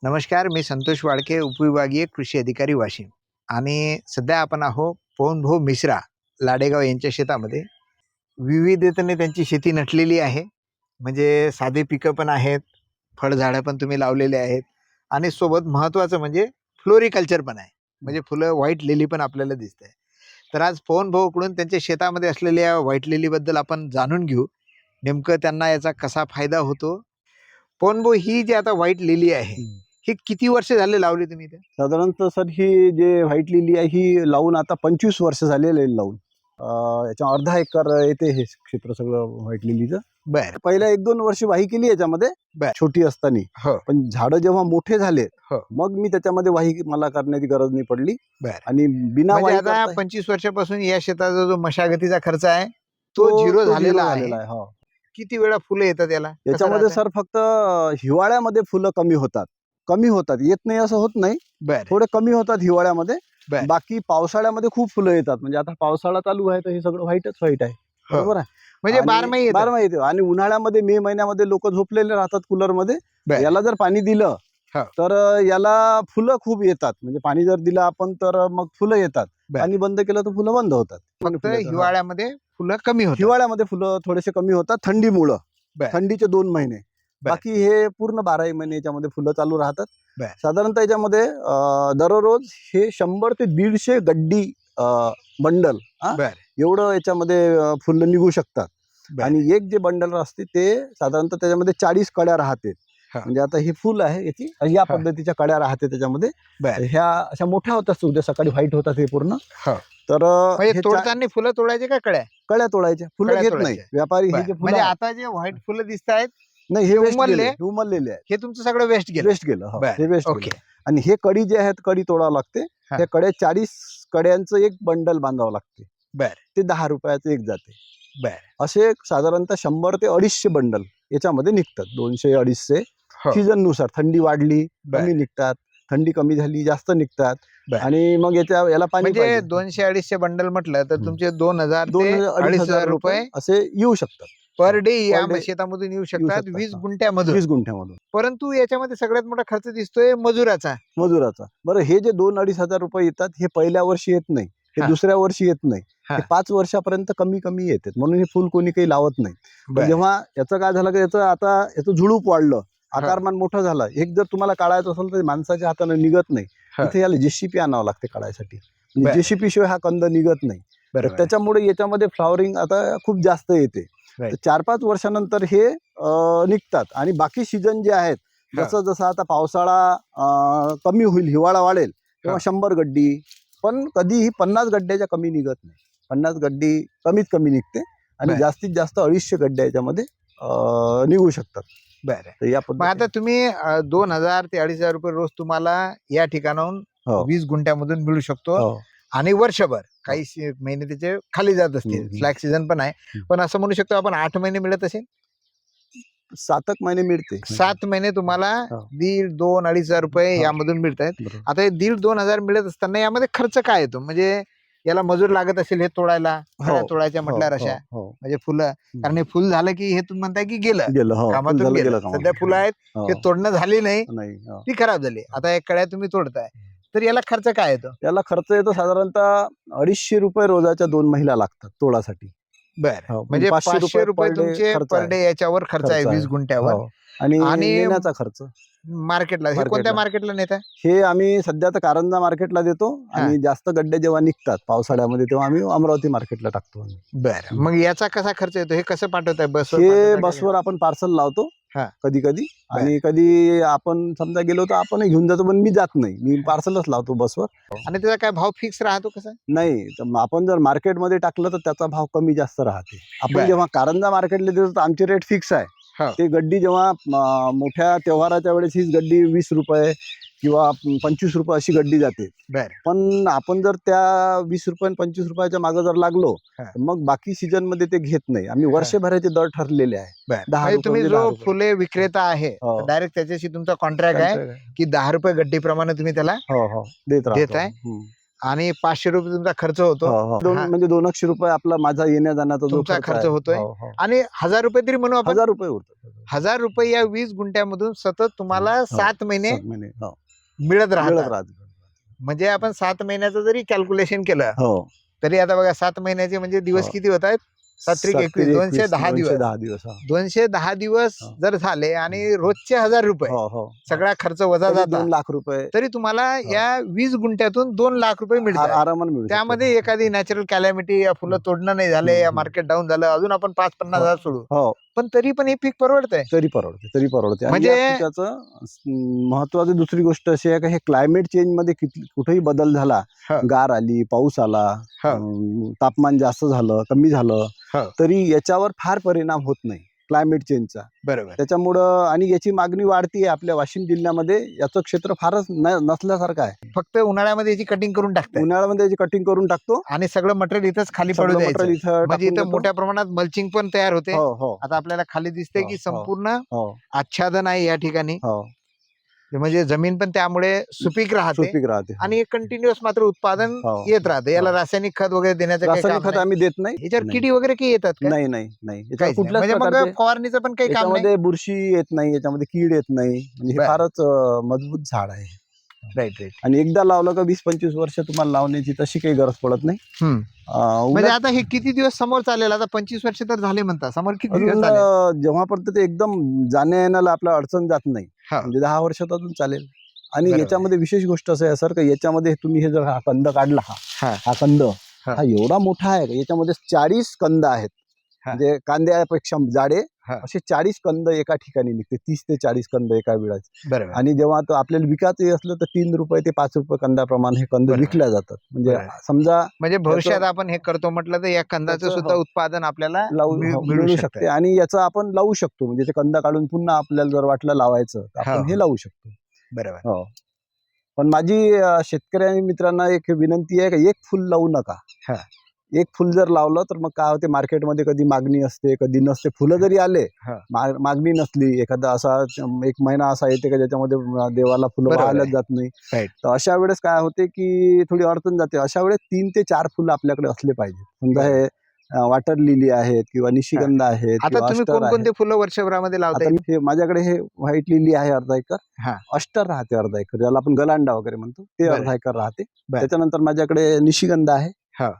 नमस्कार, मी संतोष वाडके, उपविभागीय कृषी अधिकारी वाशिम. आणि सध्या आपण आहोत पवनभाऊ मिश्रा लाडेगाव यांच्या शेतामध्ये. विविधतेने त्यांची शेती नटलेली आहे. म्हणजे साधे पिकं पण आहेत, फळझाडं पण तुम्ही लावलेले आहेत आणि सोबत महत्त्वाचं म्हणजे फ्लोरिकल्चर पण आहे. म्हणजे फुलं व्हाईट लिली पण आपल्याला दिसते. तर आज पवनभाऊकडून त्यांच्या शेतामध्ये असलेल्या व्हाईट लिलीबद्दल आपण जाणून घेऊ. नेमकं त्यांना याचा कसा फायदा होतो. पवनभाऊ, ही जी आता व्हाईट लिली आहे, ही किती वर्ष झाले लावली तुम्ही इथे? साधारणतः सर ही जे व्हाईट लिली आहे ही लावून आता 25 वर्ष झालेले आहे लावून. याच्या अर्धा एकर येते हे क्षेत्र सगळं व्हाईट लिलीचं. बर पहिल्या 1-2 वर्ष वाही केली याच्यामध्ये बर. छोटी असताना. हो पण झाडं जेव्हा मोठे झाले हो. मग मी त्याच्यामध्ये वाही मला करण्याची गरज नाही पडली. बर. आणि बिना म्हणजे वाही आता करता 25 वर्षापासून या शेताचा जो मशागतीचा खर्च आहे तो झिरो झालेला आहे. हो. किती वेळा फुलं येतात याला? कसं याच्यामध्ये राहतं? सर फक्त हिवाळ्यामध्ये फुलं कमी होतात, येत नाही असं होत नाही, बर थोडे कमी होतात हिवाळ्यामध्ये. बर. बाकी पावसाळ्यामध्ये खूप फुलं येतात. म्हणजे आता पावसाळा चालू आहे तर हे सगळं व्हाईट आहे. हो. बरोबर आहे. म्हणजे आणि 12 महिने येतात. 12 येते. आणि उन्हाळ्यामध्ये मे महिन्यामध्ये लोक झोपलेले राहतात कूलर मध्ये. बर. याला जर पाणी दिलं हो. तर याला फुलं खूप येतात. म्हणजे पाणी जर दिलं आपण तर मग फुलं येतात. बर. पाणी बंद केलं तर फुलं बंद होतात. फक्त हिवाळ्यामध्ये फुलं कमी होतात. हिवाळ्यामध्ये फुलं थोडेसे कमी होतात थंडीमुळं. बर. थंडीचे 2 महिने. बर. बाकी हे पूर्ण 12 महिने याच्यामध्ये फुलं चालू राहतात. बर. साधारणतः याच्यामध्ये दररोज हे 100 ते 150 गड्डी बंडल बर एवढं याच्यामध्ये फुलं निघू शकतात. बर. आणि एक जे बंडल असते ते साधारणतः त्याच्यामध्ये 40 कड्या राहते. हा. म्हणजे आता ही फुल आहे याची या हा. पद्धतीच्या कड्या राहते त्याच्यामध्ये. बर. ह्या अशा मोठ्या होतात, उद्या सकाळी व्हाईट होतात हे पूर्ण. हो. तर म्हणजे हे तोडताना फुलं तोडायचे का कळ्या? कळ्या तोडायच्या, फुलं कळ्या घेत तोडायच्या. नाही व्यापारी. हे बर. जे फुलं म्हणजे आहे- आता जे व्हाईट फुलं दिसत आहेत नाही, हे हे वेस्ट उमलले? उमललेले आहे. हे तुमचं सगळं वेस्ट गेलं. वेस्ट गेलं. हो, बर. हे वेस्ट ओके. गेलं. आणि हे कडी जे आहेत कडी तोडावं लागते. हा. हे कड्या 40 कड्यांचं एक बंडल बांधावं लागते. बर ते 10 रुपयाचं एक जाते. बर. असे साधारणतः 100 ते 250 बंडल याच्यामध्ये निघतात. 200-250 हो. सीझन नुसार. थंडी वाढली बर. कमी निघतात, थंडी कमी झाली जास्त निघतात. बर. आणि मग याला पाणी म्हणजे पाहिजे. 200-250 बंडल म्हटलं तर तुमचे 2000 ते 2,000-2,500 रुपये असे येऊ शकतात पर डे या Per day शेतामधून येऊ शकतात. शकतात. 20 हा. गुंठ्यामधून. 20 गुंठ्यामधून परंतु याच्यामध्ये सगळ्यात मोठा खर्च दिसतोय मजुराचा. मजुराचा. बरं, हे जे 2,000-2,500 रुपये येतात हे पहिल्या वर्षी येत नाही, हे हा. दुसऱ्या वर्षी येत नाही. हा. हे 5 वर्षापर्यंत कमी कमी येतात. म्हणून हे फुल कोणी काही लावत नाही. पण बर. जेव्हा याचं काय झालं की याचं झुडूप वाढलं, आकारमान मोठं झालं, एक जर तुम्हाला काढायचं असेल तर माणसाच्या हाताने निघत नाही. हा. इथे याला जेसीपी आणावं लागते काढायसाठी. बर. म्हणजे जेसीपी शिवाय हा कंद निघत नाही. तर बरोबर आहे. त्याच्यामुळे याच्यामध्ये फ्लॉवरिंग आता खूप जास्त येते. Right. 4-5 वर्षानंतर हे निघतात. आणि बाकी सीझन जे आहेत, हा. जसं जसं आता पावसाळा कमी होईल, हिवाळा वाढेल तेव्हा 100 गड्डी, पण कधीही 50 गड्ड्याच्या कमी निघत नाही. 50 गड्डी कमीत कमी निघते. आणि बर. जास्तीत जास्त 250 गड्ड्या याच्यामध्ये निघू शकतात. बरं. तर या मग आता पद्धतीने तुम्ही 2000 ते 2500 रुपये रोज तुम्हाला या ठिकाणाहून हो. 20 गुंठ्यामधून मिळू शकतो. हो. आणि वर्षभर काही महिने त्याचे खाली जात असतील. हम्म. स्लॅक सीझन पण आहे. पण असं म्हणू शकतो आपण 8 महिने मिळत असेल. 7 महिने मिळते. 7 महिने तुम्हाला हो. 1,500-2,500 रुपये हो. यामधून मिळत आहेत. बरोबर. आता हे 1,500-2,000 मिळत असताना यामध्ये खर्च काय येतो? म्हणजे याला मजूर लागत असेल हे तोडायला, फळ्या तोडायच्या म्हटल्यावर अशा हो. म्हणजे फुलं. कारण हे फुल झालं की हे तुम्ही म्हणताय की गेलं गेलं. हो. कामातून झालं, गेलं. गेलं सध्या कामातून. फुलं आहेत, हो. ते तोडणं झाली नाही, नाही. हो. ती खराब झाली. आता एक कळ्या तुम्ही तोडताय तर याला खर्च काय येतो? याला खर्च येतो साधारणतः 250 रुपये रोजाच्या 2 महिला लागतात तोडासाठी. बरं. हो, म्हणजे 500 रुपये per day तुमचे खर्च पर आहे. डे याच्यावर खर्च आहे 20 गुंठ्यावर. हो. आणि आणि नेण्याचा खर्च मार्केटला हे कोणत्या मार्केटला. मार्केटला नेता? हे आम्ही सध्या तर कारंजा मार्केटला देतो. हा. आणि जास्त गड्डे जेव्हा निघतात पावसाळ्यामध्ये तेव्हा आम्ही अमरावती मार्केटला टाकतो आम्ही. बरं. मग याचा कसा खर्च येतो? हे कसं पाठवताय? बसवर हे पाठवताय का? बसवर आपण पार्सल लावतो हा. कधी कधी. आणि कधी आपण समजा गेलो तर आपण घेऊन जातो, पण मी जात नाही, मी पार्सलच लावतो बसवर. आणि त्याचा काय भाव फिक्स राहतो कसा? नाही, तर मग आपण जर मार्केटमध्ये टाकलं तर त्याचा भाव कमी जास्त राहते. आपण बरं. जेव्हा कारंजा मार्केटला देतो तर आमची रेट फिक्स आहे. हो. ते गड्डी जेव्हा मोठ्या त्योहाराच्या वेळेस हीच गड्डी 20 रुपये किंवा 25 रुपये अशी गड्डी जाते. बरं. पण आपण जर त्या 20 रुपये आणि 25 रुपयाच्या मागे जर लागलो हा. तर मग बाकी सीझन मध्ये ते घेत नाही. आम्ही वर्षभराचे दर ठरलेले आहे. बरं. 10 म्हणजे रुपये तुम्ही म्हणजे जो 10 रुपये. फुले विक्रेता आहे हो. डायरेक्ट त्याच्याशी तुमचा कॉन्ट्रॅक्ट आहे की 10 रुपये गड्डीप्रमाणे तुम्ही त्याला हो हो देत राहतो. देत आहे? हम्म. आणि 500 रुपये तुमचा खर्च होतो. हा. म्हणजे 200 रुपये आपला माझा येण्या जाण्याचा जो तुमचा खर्च आहे. होतोय. आणि 1000 रुपये तरी म्हणू आपण. 1000 रुपये उरतात. 1000 रुपये या 20 गुंठ्यामधून सतत तुम्हाला 7 महिने 7 महिने मिळत राहतात. राहत. म्हणजे आपण 7 महिन्याचं जरी कॅल्क्युलेशन केलं हो. तरी आता बघा 7 महिन्याचे म्हणजे दिवस हो. किती होत आहेत? 7 21 210 दिवस. 210 दिवस. 210 दिवस हो. जर झाले आणि रोजचे 1000 रुपये हो. सगळा खर्च वजा तरी जाता 2 लाख रुपये तरी तुम्हाला या 20 गुंठ्यातून 2 लाख रुपये मिळतात. आरामाने मिळू शकतात. त्यामध्ये एखादी नॅचरल कॅलॅमिटी या फुलं तोडणं नाही झाले, या मार्केट डाऊन झालं, अजून आपण 5-50 हजार सोडू, हो. पण तरी पण हे पीक परवडतंय. तरी परवडते. म्हणजे त्याचं महत्वाची दुसरी गोष्ट अशी आहे की हे क्लायमेट चेंज मध्ये कुठेही बदल झाला, हा. गार आली, पाऊस आला, हा. तापमान जास्त झालं, कमी झालं, हा. तरी याच्यावर फार परिणाम होत नाही क्लायमेट चेंजचा. बरोबर. त्याच्यामुळं आणि याची मागणी वाढतीये आपल्या वाशिम जिल्ह्यामध्ये. याचं क्षेत्र फारच नसल्यासारखं आहे. फक्त उन्हाळ्यामध्ये याची कटिंग करून टाकतात उन्हाळ्यामध्ये याची कटिंग करून टाकतो आणि सगळं मटेरियल इथंच खाली पडू सगळं द्यायचं. मटेरियल इथं म्हणजे टाकून इथं देतो. मोठ्या प्रमाणात मल्चिंग पण तयार होते. हो. आता आपल्याला खाली दिसते हो, की हो. संपूर्ण हो. आच्छादन आहे या ठिकाणी. हो. म्हणजे जमीन पण त्यामुळे सुपीक राहते सुपीक राहते. आणि एक कंटिन्युअस मात्र उत्पादन हो. येत राहते. याला हो. रासायनिक खत वगैरे देण्याचं काही रासायनिक काम खत नाही. आम्ही देत नाही. याच्यावर किडी वगैरे काही येतात का? नाही याच्यावर काहीच नाही. कुठल्याच म्हणजे मग प्रकारचे फवारणीचं पण काही काम नाही. याच्यामध्ये बुरशी येत नाही, याच्यामध्ये कीड येत नाही. म्हणजे हे बरं. फारच मजबूत झाड आहे. राईट. आणि एकदा लावलं का 20-25 वर्ष तुम्हाला लावण्याची तशी काही गरज पडत नाही. म्हणजे आता हे किती दिवस समोर चालेल? आता 25 वर्ष तर झाले म्हणता, समोर किती दिवस अजून चालेल? जेव्हापर्यंत ते एकदम जाण्या येण्याला आपला अडचण जात नाही, हा. म्हणजे 10 वर्षात अजून चालेल. आणि बरोबर. याच्यामध्ये विशेष गोष्ट असं आहे सर, का याच्यामध्ये तुम्ही हे जर हा कंद काढला, हा. हा कंद हा. हा एवढा मोठा आहे का याच्यामध्ये 40 कंद आहेत. हा. म्हणजे कांद्यापेक्षा जाडे हा. असे 40 कंद एका ठिकाणी निघते. 30 ते 40 कंद एका वेळाच. बरोबर. आणि जेव्हा तो आपल्याला विकायचं असलं तर 3 रुपये ते 5 रुपये कंदाप्रमाणे हे कंद बरोबर. विकल्या जातात. म्हणजे बरोबर. समजा म्हणजे भविष्यात आपण हे करतो म्हटलं तर या कंदाचं त्याचं, सुद्धा हो. उत्पादन आपल्याला मिळू मिळू शकते. आणि याचं आपण लावू शकतो. म्हणजे ते कंद काढून पुन्हा आपल्याला जर वाटलं लावायचं तर हा, आपण हे हा. लावू शकतो. बरोबर. हो. पण माझी शेतकरी मित्रांना एक विनंती आहे की एक फुल लावू नका. हा. एक फुल जर लावलं तर मग काय होते, मार्केटमध्ये कधी मागणी असते, कधी नसते. फुलं जरी आले, हा. मागणी नसली, एखादा असा एक महिना असा येते का ज्याच्यामध्ये देवाला फुलं बरोबर वाहायलाच आहे. जात नाही. Right. तर अशा वेळेस काय होते की थोडी अडचण जाते. अशा वेळेस 3 ते 4 फुलं आपल्याकडे असले पाहिजे. समजा हे वॉटर लिली आहेत किंवा निशिगंधा आहेत आता किंवा तुम्ही अष्टर आहे. कोणकोणते फुलं वर्षभरामध्ये लावता? आता हे माझ्याकडे हे व्हाईट लिली आहे अर्धा एकर, हा. अष्टर राहते अर्धा एकर, ज्याला आपण गलांडा वगैरे म्हणतो, ते बरं. अर्धा एकर राहते. बरं. त्याच्यानंतर माझ्याकडे निशिगंधा आहे. हा.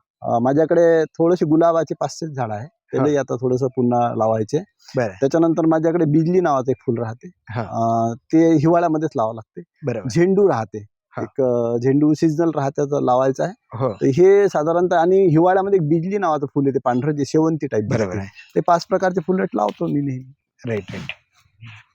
माझ्याकडे थोडेसे गुलाबाचे 5-6 झाड आहे. त्यालाही आता थोडंसं पुन्हा लावायचे. बरं. त्याच्यानंतर माझ्याकडे बिजली नावाचं एक फुल राहते. हा. ते हिवाळ्यामध्येच लावावं लागते. बरोबर. झेंडू राहते. हा. एक झेंडू सीजनल राहते, तर लावायचं आहे. हो. तर हे साधारणतः. आणि हिवाळ्यामध्ये एक बिजली नावाचं फुल येते, पांढरं, जे शेवंती टाईप बरोबर दिसते. आहे. ते 5 प्रकारचे फुलं लावतो मी नेहमी. राईट.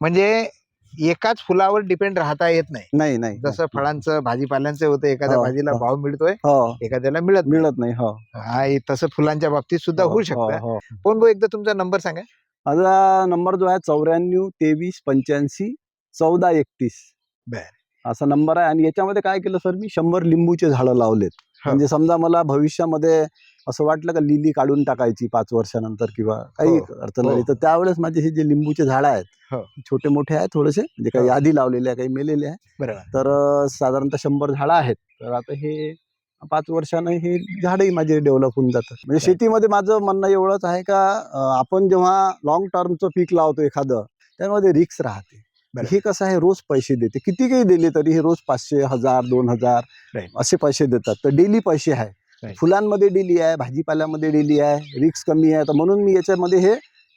म्हणजे एकाच फुलावर डिपेंड राहता येत नाही. नाही जसं फळांचं भाजीपाल्यांचं होतं, एखाद्या हो, भाजीला हो. भाव मिळतोय, हो. एखाद्याला मिळत नाही. हो. तसं फुलांच्या बाबतीत सुद्धा होऊ शकतं. हो. पण एकदा तुमचा नंबर सांगा. माझा नंबर जो आहे 94 23 85 14 31. बर. असा नंबर आहे. आणि याच्यामध्ये काय केलं सर, मी 100 लिंबूचे झाडं लावलेत. हो. म्हणजे समजा मला भविष्यामध्ये असं वाटलं का लिली काढून टाकायची 5 वर्षानंतर किंवा काही हो. अडचण आली, तर त्यावेळेस माझे हे जे लिंबूचे झाडं आहेत, हो. छोटे मोठे आहेत थोडेसे, म्हणजे काही हो. आधी लावलेले आहे, काही मेलेले आहे. बरोबर. तर साधारणतः 100 झाडं आहेत. तर आता हे 5 वर्षानं हे झाडही माझे डेव्हलप होऊन जातात. म्हणजे शेतीमध्ये माझं म्हणणं एवढंच आहे का आपण जेव्हा लॉंग टर्मचं पीक लावतो एखादं, त्यामध्ये रिस्क राहते. हे कसं आहे, रोज पैसे देते, किती काही दिले तरी हे रोज 500, 1000, 2000 असे पैसे देतात. तर डेली पैसे आहे. फुलांमध्ये डेली आहे, भाजीपाल्यामध्ये डेली आहे, रिस्क कमी आहे. तर म्हणून मी याच्यामध्ये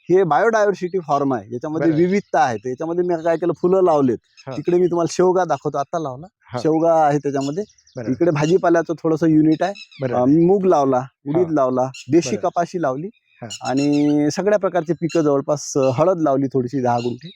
हे बायोडायव्हर्सिटी फॉर्म आहे, याच्यामध्ये विविधता आहे. त्याच्यामध्ये मी काय केलं, फुलं लावलेत. तिकडे मी तुम्हाला शेवगा दाखवतो, आता लावला शेवगा आहे त्याच्यामध्ये. इकडे भाजीपाल्याचं थोडंसं युनिट आहे. मूग लावला, उडीद लावला, देशी कपाशी लावली, आणि सगळ्या प्रकारचे पिकं, जवळपास हळद लावली थोडीशी 10 गुंठे.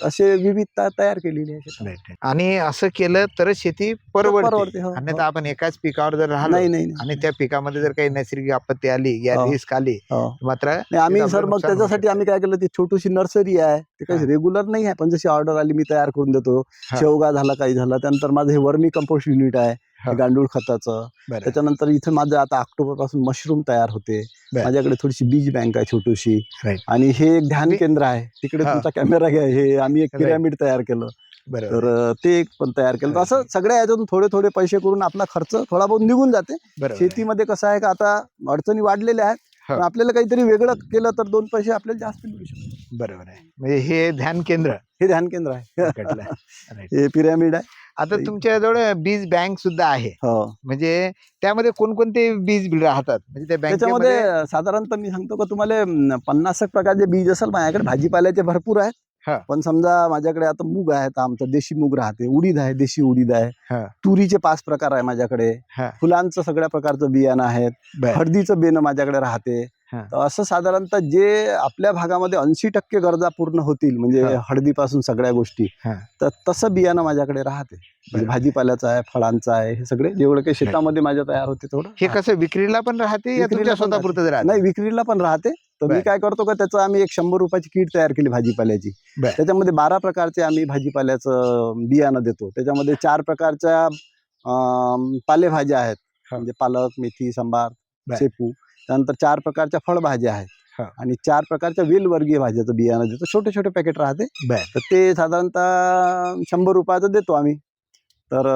असे विविधता तयार केलेली आहे. आणि असं केलं तरच शेती परवडते. हो. अन्यथा आपण एकाच पिकावर जर राहिलो आणि त्या पिकामध्ये जर काही नैसर्गिक आपत्ती आली या रिस्क आली, मात्र आम्ही सर मग त्याच्यासाठी आम्ही काय केलं, ती छोटीशी नर्सरी आहे. ते काही रेग्युलर नाही आहे, पण जशी ऑर्डर आली मी तयार करून देतो. शेवगा झाला, काही झालं. त्यानंतर माझं हे वर्मी कंपोस्ट युनिट आहे, गांडूळ खताचं. त्याच्यानंतर इथे माझं आता ऑक्टोबर पासून मशरूम तयार होते. माझ्याकडे थोडीशी बीज बँक आहे छोटीशी. आणि हे एक ध्यान केंद्र आहे. तिकडे तुमचा कॅमेरा घ्या. हे आम्ही एक पिरॅमिड तयार केलं. बरोबर तर ते एक पण तयार केलं. तर असं सगळ्या याच्यातून थोडे थोडे पैसे करून आपला खर्च थोडा बहुत निघून जाते. बरोबर. शेतीमध्ये कसं आहे का आता अडचणी वाढलेल्या आहेत, हो. पण आपल्याला काहीतरी वेगळं केलं तर 2 पैसे आपल्याला जास्त मिळू शकतात. बरोबर आहे. म्हणजे हे ध्यान केंद्र हे ध्यान केंद्र आहे. कटलं. Right. हे पिरॅमिड आहे. आता तुमच्याजवळ बीज बँक सुद्धा आहे. हो. म्हणजे त्यामध्ये कोणकोणते बीज राहतात म्हणजे त्या बँकेमध्ये? त्याच्यामध्ये साधारणतः मी सांगतो का तुम्हाला 50 प्रकारचे बीज असेल माझ्याकडे. भाजीपाल्याचे भरपूर आहेत. हा. पण समजा माझ्याकडे आता मूग आहे, तर आमचं देशी मूग राहते, उडीद आहे, देशी उडीद आहे, हा. तुरीचे 5 प्रकार आहे माझ्याकडे, हा. फुलांचं सगळ्या प्रकारचं बियाणं आहेत, बर. हळदीचं बेणं माझ्याकडे राहते. हा. तर असं साधारणतः जे आपल्या भागामध्ये 80% गरजा पूर्ण होतील म्हणजे हा. हळदीपासून सगळ्या गोष्टी, हा. तर तसं बियाणं माझ्याकडे राहते. म्हणजे बर. भाजीपाल्याचं आहे, फळांचं आहे, हे सगळे जेवढं काही शेतामध्ये माझ्या तयार होते तेवढं. हे कसं विक्रीला पण राहते या विक्रीला तुमच्या पण स्वतःपुरतं राहते? नाही, विक्रीला पण राहते. तर मी बर. काय करतो का त्याचं आम्ही एक 100 रुपयाची किट तयार केली भाजीपाल्याची. बर. त्याच्यामध्ये 12 प्रकारचे आम्ही भाजीपाल्याचं बियाणं देतो. त्याच्यामध्ये 4 प्रकारच्या पालेभाज्या आहेत, हा. म्हणजे पालक, मेथी, सांबार, बर. शेपू. त्यानंतर 4 प्रकारच्या फळभाज्या आहेत हा. आणि 4 प्रकारच्या वेलवर्गीय भाज्याचं बियाणं देतो. छोटे छोटे पॅकेट राहते. बर. तर ते साधारणतः 100 रुपयाचं देतो आम्ही. तर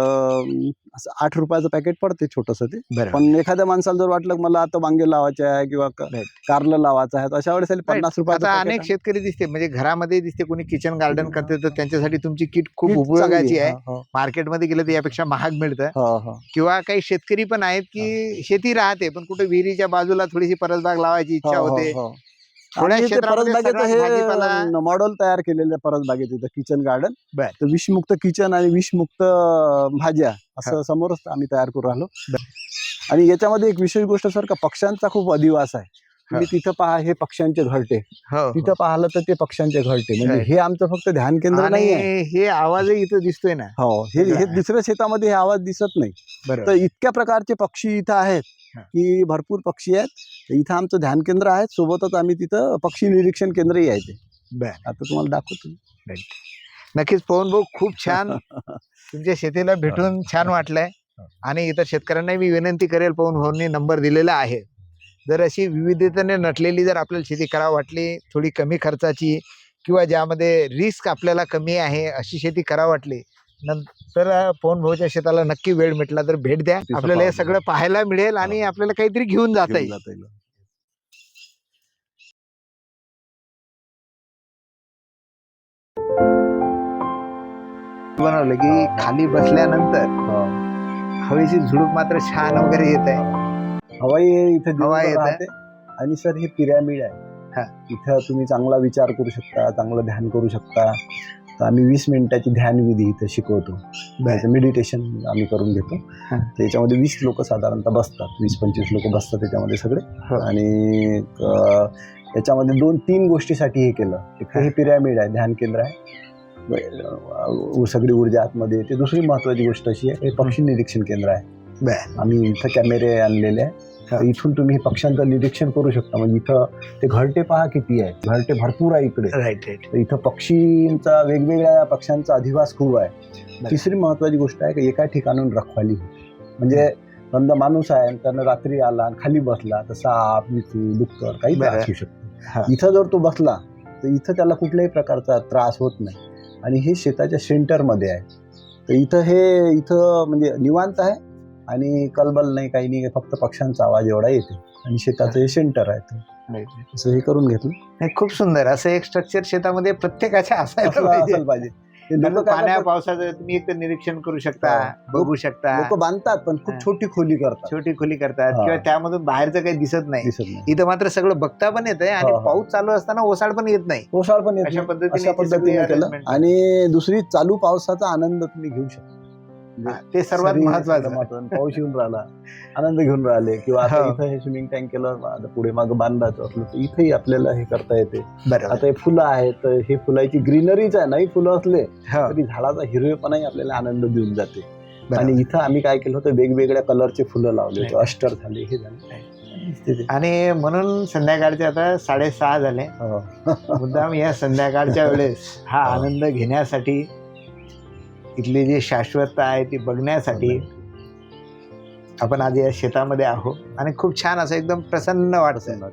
असं 8 रुपयाचं पॅकेट पडते छोटंसं ते. बरोबर. पण एखाद्या माणसाला जर वाटलं मला आता वांगे लावायचे आहे किंवा Right. कारलं लावायचं आहे, तर अशा वेळेस 50 रुपयाचं आता packet अनेक आहे. शेतकरी दिसते म्हणजे घरामध्ये दिसते कोणी किचन गार्डन करते तर त्यांच्यासाठी तुमची किट खूप किट उपयोगाची चांगली आहे. हो, मार्केटमध्ये गेलं तर यापेक्षा महाग मिळतं. हो, हो. किंवा काही शेतकरी पण आहेत की शेती राहते पण कुठे विहिरीच्या बाजूला थोडीशी परसबाग लावायची हो, इच्छा हो, होते. हो. थोड्या आणि ते क्षेत्रामध्ये परसबागेचं सगळाच भाजीपाला. हे मॉडेल तयार केलेलं आहे परसबागेचं इथं किचन गार्डन. बर. तर विषमुक्त किचन आणि विषमुक्त भाज्या असं समोरच आम्ही तयार करू राहिलो. आणि याच्यामध्ये एक विशेष गोष्ट सर का पक्ष्यांचा खूप अधिवास आहे. तुम्ही तिथं पहा, हे पक्ष्यांचे घरटे, हो, तिथं पाहिलं तर ते पक्ष्यांचे घरटे. म्हणजे Right. हे आमचं फक्त ध्यान केंद्र नाही आहे. आणि हे आवाजही इथं दिसतोय ना. हो, हे सगळं. दुसऱ्या शेतामध्ये हे आवाज दिसत नाही. तर बरोबर. इतक्या प्रकारचे पक्षी इथं आहेत हा. की भरपूर पक्षी आहेत. तर इथं आमचं ध्यान केंद्र आहे, सोबतच आम्ही तिथं पक्षी निरीक्षण केंद्रही आहे ते. बर. आता तुम्हाला दाखवतो. नक्कीच पवन भाऊ, खूप छान. तुमच्या शेतीला भेटून छान वाटलंय. आणि इतर शेतकऱ्यांनाही मी विनंती करेल, पवन भाऊंनी नंबर दिलेला आहे. जर अशी विविधतेने नटलेली जर आपल्याला शेती करावी वाटली, थोडी कमी खर्चाची किंवा ज्यामध्ये रिस्क आपल्याला कमी आहे अशी शेती करावी वाटली, नंतर पवन भाऊच्या शेताला नक्की वेळ मिळाला तर भेट द्या. तिथं आपल्याला हे पाहा. सगळं पाहायला मिळेल आणि आपल्याला काहीतरी घेऊन जाता येईल. जाता येईल. बनवलं की खाली बसल्यानंतर हो. हवेची झुळूक मात्र छान वगैरे येत आहे. हवाई इथं हवा जिवंत येत आहे. राहते. आणि सर हे पिरॅमिड हा. आहे. इथं तुम्ही चांगला विचार करू शकता, चांगलं ध्यान करू शकता. तर आम्ही 20 मिनिटाची ध्यान विधी इथं शिकवतो. मेडिटेशन आम्ही करून घेतो. हा. त्याच्यामध्ये 20 लोक साधारणतः बसतात, 20-25 लोक बसतात त्याच्यामध्ये सगळे. हो. आणि याच्यामध्ये 2-3 गोष्टीसाठी हे केलं. एक तर हे पिरॅमिड आहे, ध्यान केंद्र आहे, सगळी ऊर्जा आतमध्ये येते. दुसरी महत्वाची गोष्ट अशी आहे, हे पक्षी निरीक्षण केंद्र आहे. बर. आम्ही इथं कॅमेरे आणलेले आहे. तर इथून तुम्ही हे पक्ष्यांचं निरीक्षण करू शकता. म्हणजे इथं ते घरटे पहा किती आहे, घरटे भरपूर आहे इकडे. Right right. तर इथं पक्षींचा वेगवेगळ्या पक्ष्यांचा अधिवास खूप आहे. तिसरी महत्वाची गोष्ट आहे की एका ठिकाणून रखवाली होते. म्हणजे समजा माणूस आहे आणि त्यानं रात्री आला आणि खाली बसला तर साप, विचू, डुक्कर काही बरं. असू हा. शकते. इथं जर तो बसला तर इथं त्याला कुठल्याही प्रकारचा त्रास होत नाही. आणि हे शेताच्या सेंटरमध्ये आहे. तर इथं म्हणजे निवांत आहे आणि कलबल नाही, काही नाही, फक्त पक्ष्यांचा आवाज एवढा येते. आणि शेताचं हे सेंटर आहे. राईट. असं हे करून घेतलं. नाही, खूप सुंदर असं एक स्ट्रक्चर शेतामध्ये प्रत्येकाच्या असायला असायला पाहिजे. कारण पाण्या पावसाचं तुम्ही एक तर निरीक्षण करू शकता, बघू शकता. लोक बांधतात पण खूप छोटी खोली करतात, छोटी खोली करतात हा. किंवा त्यामधून बाहेरचं काही दिसत नाही. दिसत नाही. इथं मात्र सगळं बघता पण येत आहे आणि हा, हा. पाऊस चालू असताना ओसाड पण येत नाही. ओसाड पण येत अशा नाही. पद्धतीने अशा ते सगळी पद्धतीने केलं. arrangement आणि दुसरी चालू पावसाचा आनंद तुम्ही घेऊ शकता. हा, ते सर्वात महत्वाचं. पाऊस येऊन राहिला, आनंद घेऊन राहिले. किंवा आता हो. इथं हे स्विमिंग टँक केलं, आता पुढे मागं बांधायचं असलं तर इथेही आपल्याला हे करता येते. बरोबर. आता हे फुलं आहेत, तर हे फुलाची ग्रीनरीच आहे. नाही फुलं असले हो. तरी झाडाचा हिरवेपणाही आपल्याला आनंद देऊन जाते. बरोबर. आणि इथं आम्ही काय केलं होतं, वेगवेगळ्या कलरचे फुलं लावले होते. Right. अष्टर झाले, हे झाले. आणि म्हणून संध्याकाळचे आता 6:30 झाले. हो. मुद्दाम या संध्याकाळच्या वेळेस हा आनंद घेण्यासाठी, इथली जी शाश्वतता आहे ती बघण्यासाठी आपण आज या शेतामध्ये आहोत आणि खूप छान असं एकदम प्रसन्न वाटतं.